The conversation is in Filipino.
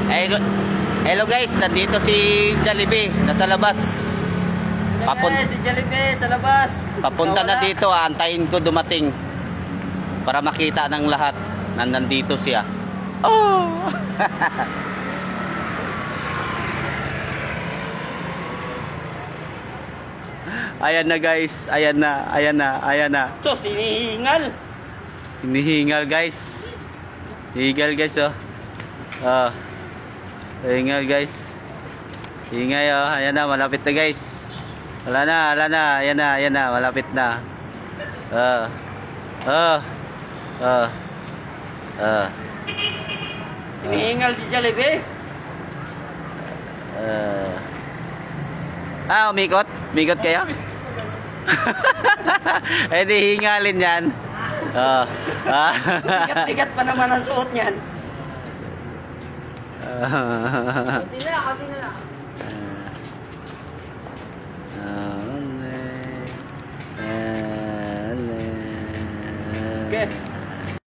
Hello guys, nandito si Jollibee, nasa labas. Si Jollibee sa labas. Papunta na dito, antayin ko dumating para makita ng lahat na nandito siya. Oh! Ayan na guys, ayan na. Sos, hinihingal. Hinihingal guys. Hingal guys oh. Hingal guys. Hingay oh, ayan na, malapit na guys. Wala na, ayan na, malapit na. Hinihingal si Jollibee. Umikot? Umikot kayo? Eh di hingalin yan. Tigat-tigat pa naman ang suot niyan. Kunti na lang. Okay.